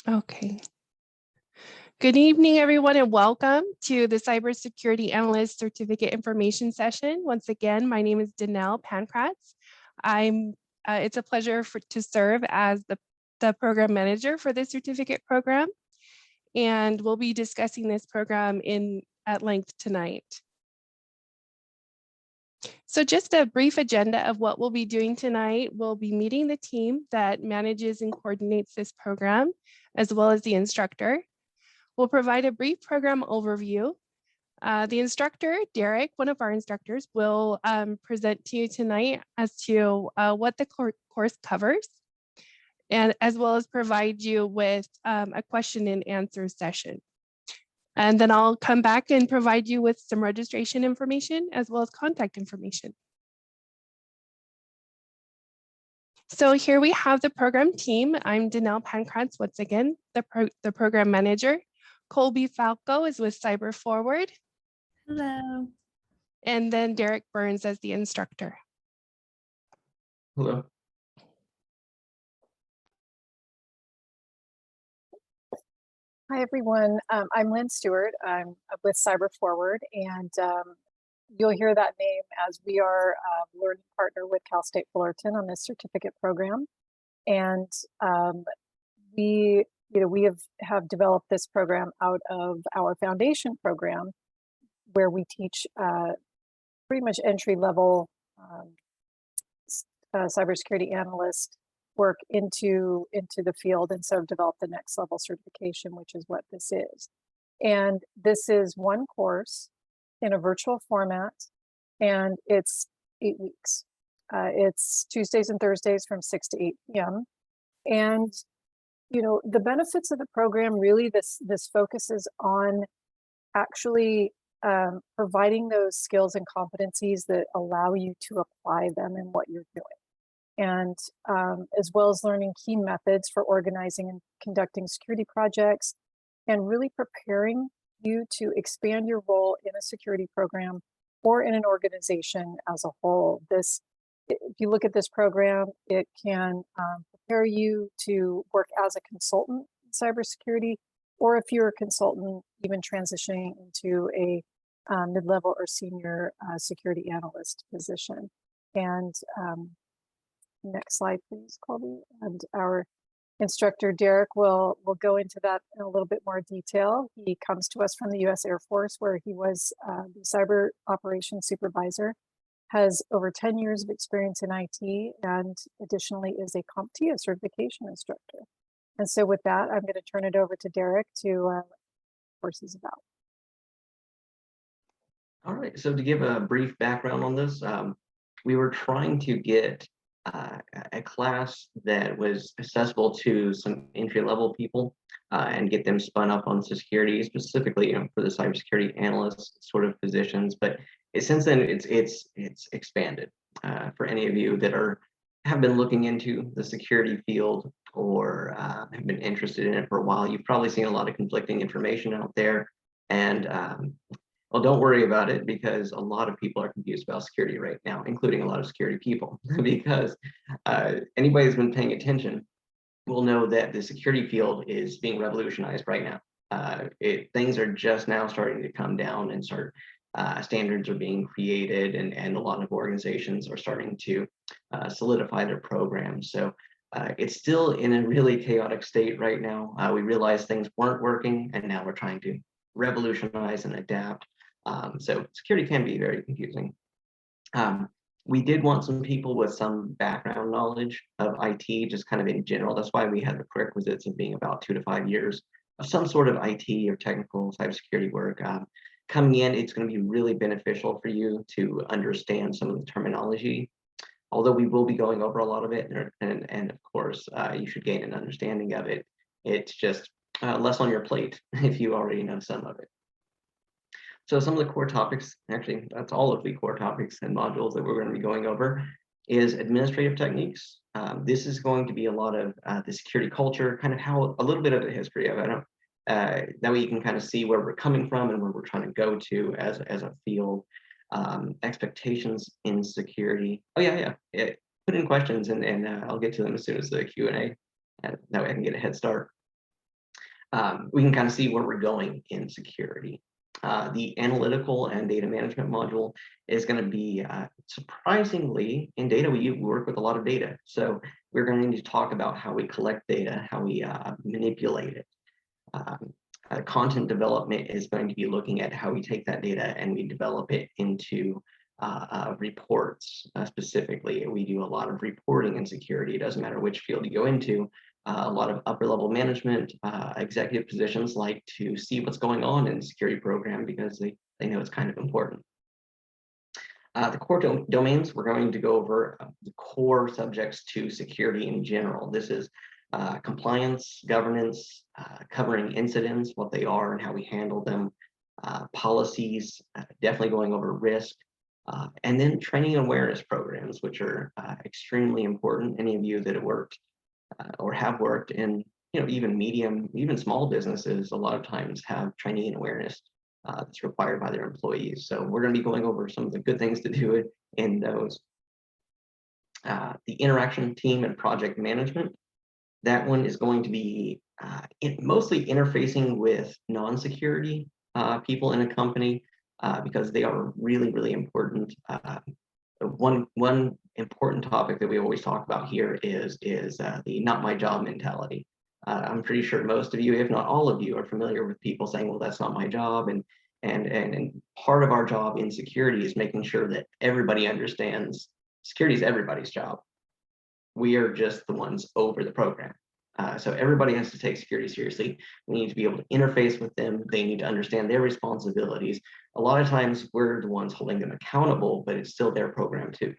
Okay. Good evening, everyone, and welcome to the Cybersecurity Analyst Certificate Information Session. Once again, my name is Danelle Pankratz. It's a pleasure to serve as the program manager for this certificate program, and we'll be discussing this program at length tonight. So just a brief agenda of what we'll be doing tonight. We'll be meeting the team that manages and coordinates this program, as well as the instructor. We'll provide a brief program overview. The instructor, Derek, one of our instructors, will present to you tonight as to what the course covers, and as well as provide you with a question and answer session. And then I'll come back and provide you with some registration information as well as contact information. So here we have the program team. I'm Danelle Pankratz, once again, the program manager. Colby Falco is with CyberForward. Hello. And then Derek Burns as the instructor. Hello. Hi, everyone. I'm Lynn Stewart. I'm with CyberForward, and you'll hear that name as we are a learning partner with Cal State Fullerton on this certificate program. And we have developed this program out of our foundation program, where we teach pretty much entry-level cybersecurity analyst work into the field, and so have developed the next level certification, which is what this is. And this is one course in a virtual format, and it's 8 weeks. It's Tuesdays and Thursdays from 6 to 8 p.m. And the benefits of the program, really, this focuses on actually providing those skills and competencies that allow you to apply them in what you're doing. And as well as learning key methods for organizing and conducting security projects, and really preparing you to expand your role in a security program or in an organization as a whole. If you look at this program, it can prepare you to work as a consultant in cybersecurity, or if you're a consultant, even transitioning into a mid-level or senior security analyst position. And next slide, please, Colby. And our instructor, Derek, will go into that in a little bit more detail. He comes to us from the U.S. Air Force, where he was the cyber operations supervisor, has over 10 years of experience in IT, and additionally is a CompTIA certification instructor. And so with that, I'm going to turn it over to Derek to what the course is about. All right, so to give a brief background on this, we were trying to get a class that was accessible to some entry-level people and get them spun up on security, specifically for the cybersecurity analyst sort of positions. But since then, it's expanded. For any of you that have been looking into the security field or have been interested in it for a while, you've probably seen a lot of conflicting information out there. And well, don't worry about it, because a lot of people are confused about security right now, including a lot of security people, because anybody who's been paying attention will know that the security field is being revolutionized right now. Things are just now starting to come down and standards are being created, and a lot of organizations are starting to solidify their programs. So it's still in a really chaotic state right now. We realized things weren't working, and now we're trying to revolutionize and adapt. So security can be very confusing. We did want some people with some background knowledge of IT, just kind of in general. That's why we had the prerequisites of being about 2 to 5 years of some sort of IT or technical cybersecurity work. Coming in, it's going to be really beneficial for you to understand some of the terminology, although we will be going over a lot of it, and of course, you should gain an understanding of it. It's just less on your plate if you already know some of it. So some of the core topics, actually, that's all of the core topics and modules that we're going to be going over, is administrative techniques. This is going to be a lot of the security culture, kind of a little bit of the history of it. That way you can kind of see where we're coming from and where we're trying to go to as a field. Expectations in security. Oh yeah. Put in questions and I'll get to them as soon as the Q&A, and that way I can get a head start. we can kind of see where we're going in security. The analytical and data management module is going to be surprisingly in data. We work with a lot of data. So we're going to talk about how we collect data, how we manipulate it. Content development is going to be looking at how we take that data and we develop it into reports. Specifically, we do a lot of reporting in security. It doesn't matter which field you go into. A lot of upper level management, executive positions like to see what's going on in the security program because they know it's kind of important. The core domains, we're going to go over the core subjects to security in general. This is compliance, governance, covering incidents, what they are and how we handle them, policies, definitely going over risk, and then training and awareness programs, which are extremely important. Any of you that have worked or have worked in, even medium, even small businesses, a lot of times have training and awareness that's required by their employees. So we're going to be going over some of the good things to do it in those. The interaction team and project management, that one is going to be mostly interfacing with non-security people in a company because they are really, really important. One important topic that we always talk about here is the not my job mentality. I'm pretty sure most of you, if not all of you, are familiar with people saying, well, that's not my job. And part of our job in security is making sure that everybody understands security is everybody's job. We are just the ones over the program. So everybody has to take security seriously. We need to be able to interface with them. They need to understand their responsibilities. A lot of times we're the ones holding them accountable, but it's still their program too.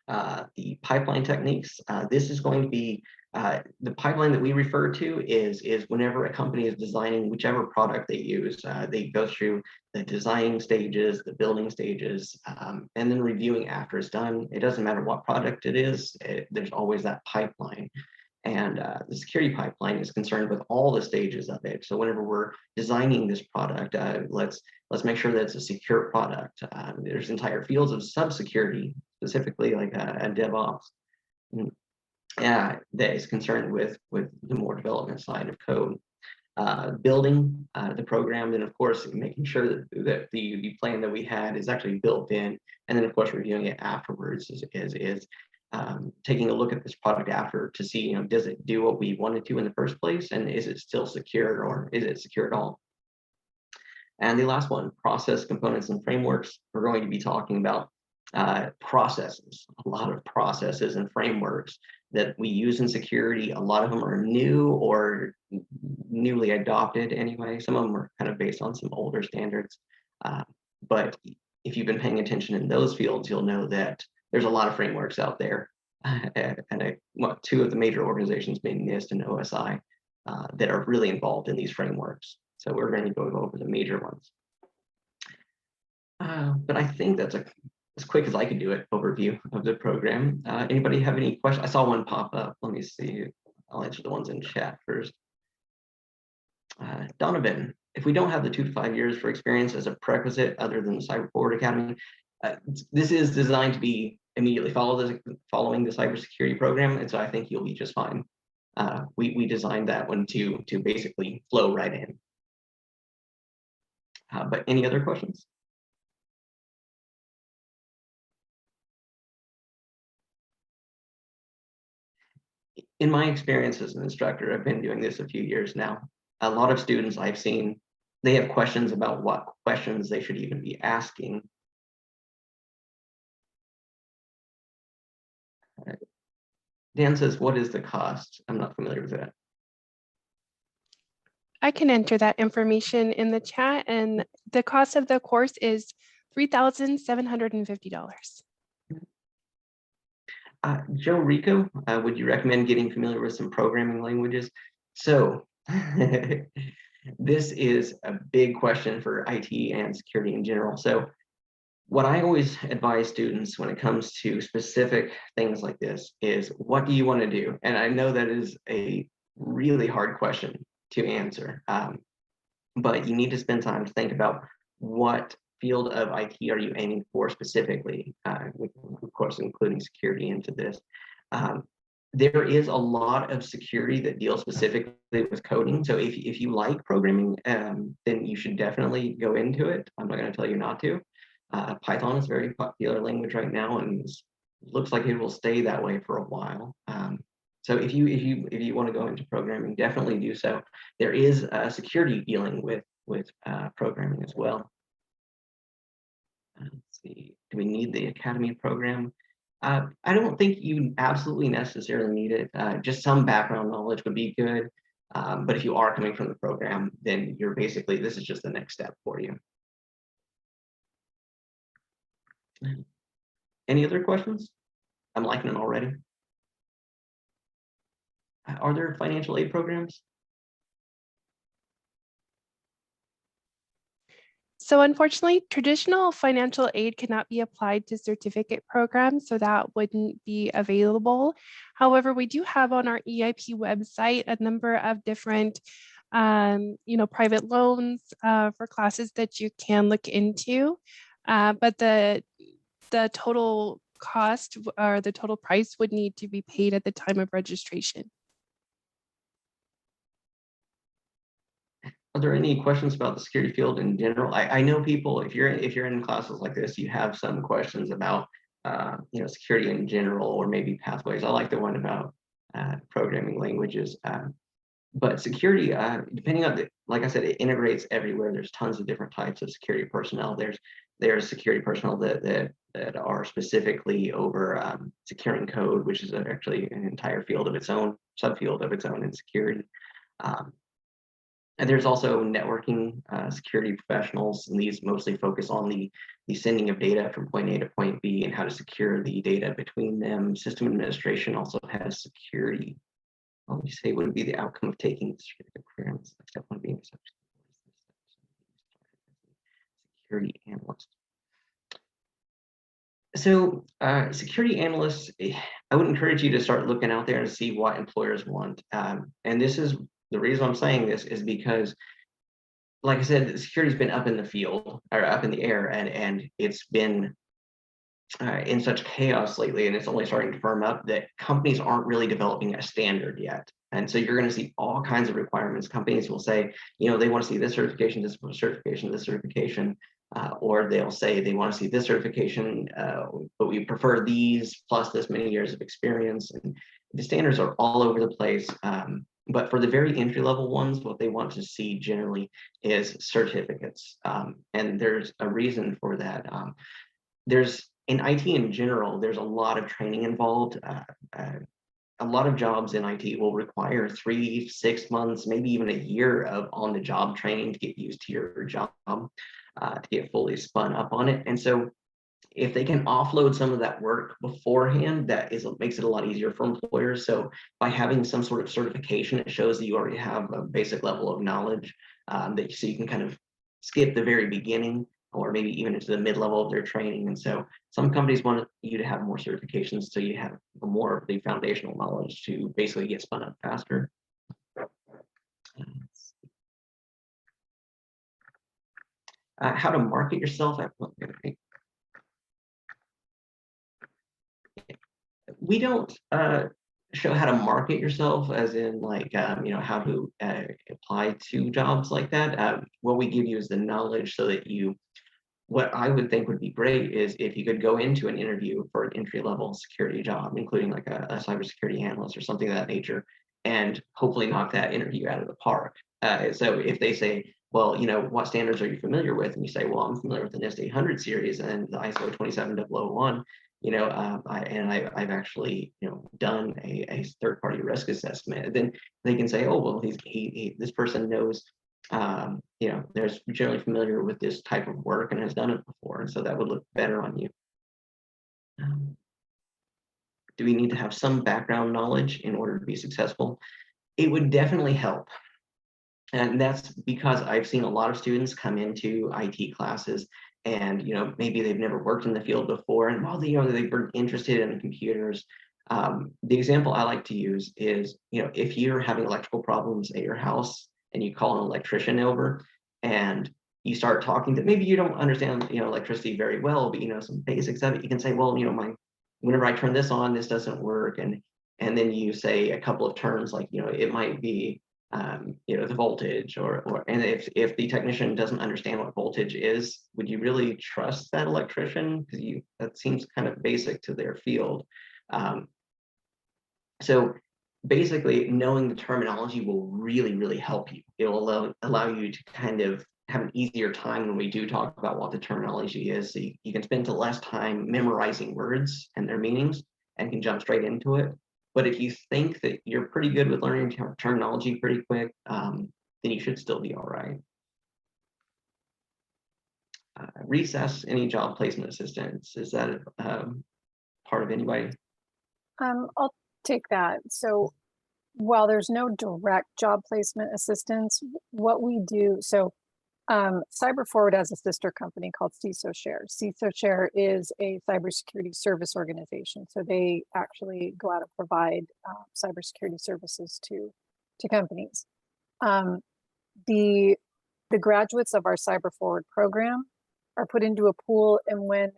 The pipeline techniques, this is going to be, the pipeline that we refer to is whenever a company is designing whichever product they use, they go through the design stages, the building stages, and then reviewing after it's done. It doesn't matter what product it is, there's always that pipeline. And the security pipeline is concerned with all the stages of it. So whenever we're designing this product, let's make sure that it's a secure product. There's entire fields of sub-security, specifically like a DevOps, that is concerned with the more development side of code. Building the program, and of course making sure that the plan that we had is actually built in, and then of course reviewing it afterwards is taking a look at this product after to see, does it do what we wanted to in the first place, and is it still secure, or is it secure at all? And the last one, process components and frameworks. We're going to be talking about processes, a lot of processes and frameworks that we use in security. A lot of them are new or newly adopted anyway. Some of them are kind of based on some older standards. But if you've been paying attention in those fields, you'll know that there's a lot of frameworks out there. And two of the major organizations being NIST and OSI that are really involved in these frameworks. So we're going to go over the major ones. But I think that's as quick as I could do it, overview of the program. Anybody have any questions? I saw one pop up. Let me see. I'll answer the ones in chat first. Donovan, if we don't have the 2 to 5 years for experience as a prerequisite other than the CyberForward Academy, this is designed to be immediately following the cybersecurity program, and so I think you'll be just fine. We designed that one to basically flow right in. But any other questions? In my experience as an instructor, I've been doing this a few years now. A lot of students I've seen, they have questions about what questions they should even be asking. Dan says, what is the cost? I'm not familiar with that. I can enter that information in the chat, and the cost of the course is $3,750. Joe Rico, would you recommend getting familiar with some programming languages? So this is a big question for IT and security in general. So what I always advise students when it comes to specific things like this is, what do you want to do? And I know that is a really hard question to answer, but you need to spend time to think about what field of IT are you aiming for specifically, of course, including security into this. There is a lot of security that deals specifically with coding. So if you like programming, then you should definitely go into it. I'm not going to tell you not to. Python is a very popular language right now, and looks like it will stay that way for a while. So if you want to go into programming, definitely do so. There is security dealing with programming as well. Let's see, do we need the Academy program? I don't think you absolutely necessarily need it. Just some background knowledge would be good. But if you are coming from the program, then you're basically, this is just the next step for you. Any other questions? I'm liking them already. Are there financial aid programs? So unfortunately, traditional financial aid cannot be applied to certificate programs, so that wouldn't be available. However, we do have on our EIP website a number of different private loans for classes that you can look into. But the total cost or the total price would need to be paid at the time of registration. Are there any questions about the security field in general? I know people, if you're in classes like this, you have some questions about security in general, or maybe pathways. I like the one about programming languages. But security, depending on like I said, it integrates everywhere. There's tons of different types of security personnel. There's security personnel that are specifically over securing code, which is actually an entire field of its own, subfield of its own in security. And there's also networking security professionals, and these mostly focus on the sending of data from point A to point B and how to secure the data between them. System administration also has security. What would you say would be the outcome of taking the certificate clearance? Step one being security analyst. So security analysts, I would encourage you to start looking out there and see what employers want. And this is the reason I'm saying this is because, like I said, security's been up in the field or up in the air, and it's been in such chaos lately, and it's only starting to firm up that companies aren't really developing a standard yet. And so you're going to see all kinds of requirements. Companies will say, they want to see this certification, this certification, this certification, or they'll say they want to see this certification, but we prefer these plus this many years of experience. And the standards are all over the place. But for the very entry-level ones, what they want to see generally is certificates. And there's a reason for that. In IT in general, there's a lot of training involved. A lot of jobs in IT will require 3, 6 months, maybe even a year of on-the-job training to get used to your job, to get fully spun up on it. And so if they can offload some of that work beforehand, makes it a lot easier for employers. So by having some sort of certification, it shows that you already have a basic level of knowledge, so you can kind of skip the very beginning, or maybe even into the mid-level of their training. And so some companies want you to have more certifications so you have more of the foundational knowledge to basically get spun up faster. How to market yourself. We don't show how to market yourself as in like, how to apply to jobs like that. What we give you is the knowledge so that what I would think would be great is if you could go into an interview for an entry-level security job, including like a cybersecurity analyst or something of that nature, and hopefully knock that interview out of the park. So if they say, well, what standards are you familiar with? And you say, well, I'm familiar with the NIST 800 series and the ISO 27001, I've actually, done a third-party risk assessment. Then they can say, oh, well, this person knows, they're generally familiar with this type of work and has done it before, and so that would look better on you. Do we need to have some background knowledge in order to be successful? It would definitely help. And that's because I've seen a lot of students come into IT classes and, maybe they've never worked in the field before. And while they were interested in computers, the example I like to use is, if you're having electrical problems at your house and you call an electrician over and you start talking to, maybe you don't understand, electricity very well, but some basics of it, you can say, well, whenever I turn this on, this doesn't work. And and then you say a couple of terms like, it might be, the voltage, and if the technician doesn't understand what voltage is, would you really trust that electrician? Because that seems kind of basic to their field. So basically, knowing the terminology will really, really help you. It will allow you to kind of have an easier time when we do talk about what the terminology is. So you can spend less time memorizing words and their meanings and can jump straight into it. But if you think that you're pretty good with learning terminology pretty quick, then you should still be all right. Recess, any job placement assistance, is that part of anybody? I'll take that. So while there's no direct job placement assistance, what we do, so CyberForward has a sister company called CSUF. CSUF is a cybersecurity service organization. So they actually go out and provide cybersecurity services to companies. The graduates of our CyberForward program are put into a pool, and when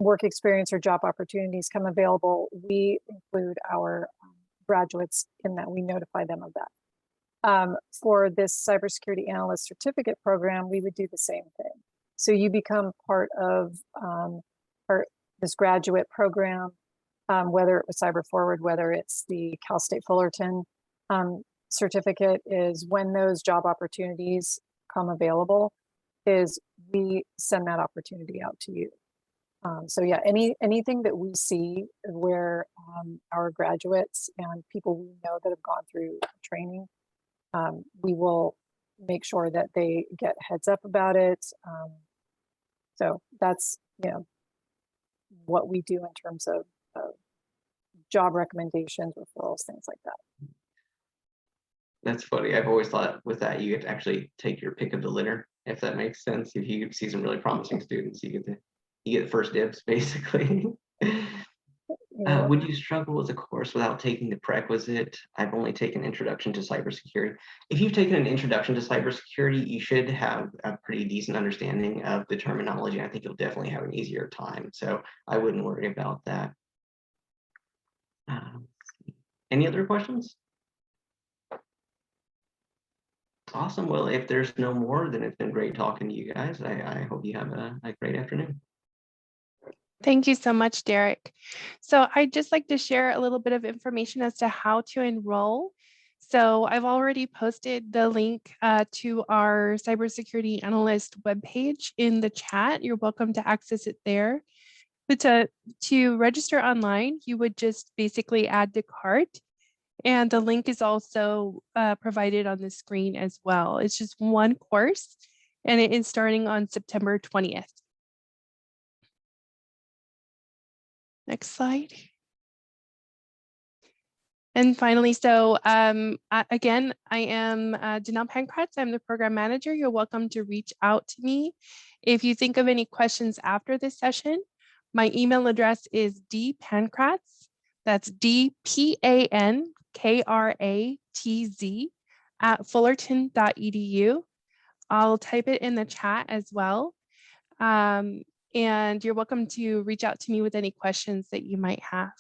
work experience or job opportunities come available, we include our graduates in that. We notify them of that. For this cybersecurity analyst certificate program, we would do the same thing. So you become part of this graduate program, whether it was CyberForward, whether it's the Cal State Fullerton certificate, is when those job opportunities come available, is we send that opportunity out to you. So yeah, anything that we see where our graduates and people we know that have gone through training, we will make sure that they get heads up about it. So that's, what we do in terms of job recommendations, referrals, things like that. That's funny. I've always thought with that, you get to actually take your pick of the litter, if that makes sense. If you see some really promising students, you get first dibs, basically. Yeah. Would you struggle with a course without taking the prerequisite? I've only taken Introduction to Cybersecurity. If you've taken an Introduction to Cybersecurity, you should have a pretty decent understanding of the terminology. I think you'll definitely have an easier time. So I wouldn't worry about that. Any other questions? Awesome. Well, if there's no more, then it's been great talking to you guys. I hope you have a great afternoon. Thank you so much, Derek. So I'd just like to share a little bit of information as to how to enroll. So I've already posted the link to our cybersecurity analyst webpage in the chat. You're welcome to access it there. But to register online, you would just basically add to cart. And the link is also provided on the screen as well. It's just one course, and it is starting on September 20th. Next slide. And finally, so again, I am Janelle Pankratz. I'm the program manager. You're welcome to reach out to me if you think of any questions after this session. My email address is dpankratz, that's DPANKRATZ @fullerton.edu. I'll type it in the chat as well. And you're welcome to reach out to me with any questions that you might have.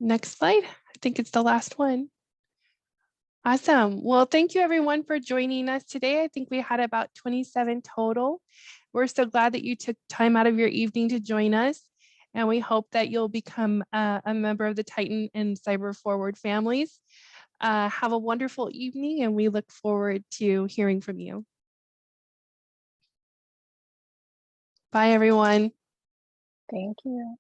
Next slide. I think it's the last one. Awesome. Well, thank you everyone for joining us today. I think we had about 27 total. We're so glad that you took time out of your evening to join us. And we hope that you'll become a member of the Titan and CyberForward families. Have a wonderful evening, and we look forward to hearing from you. Bye, everyone. Thank you.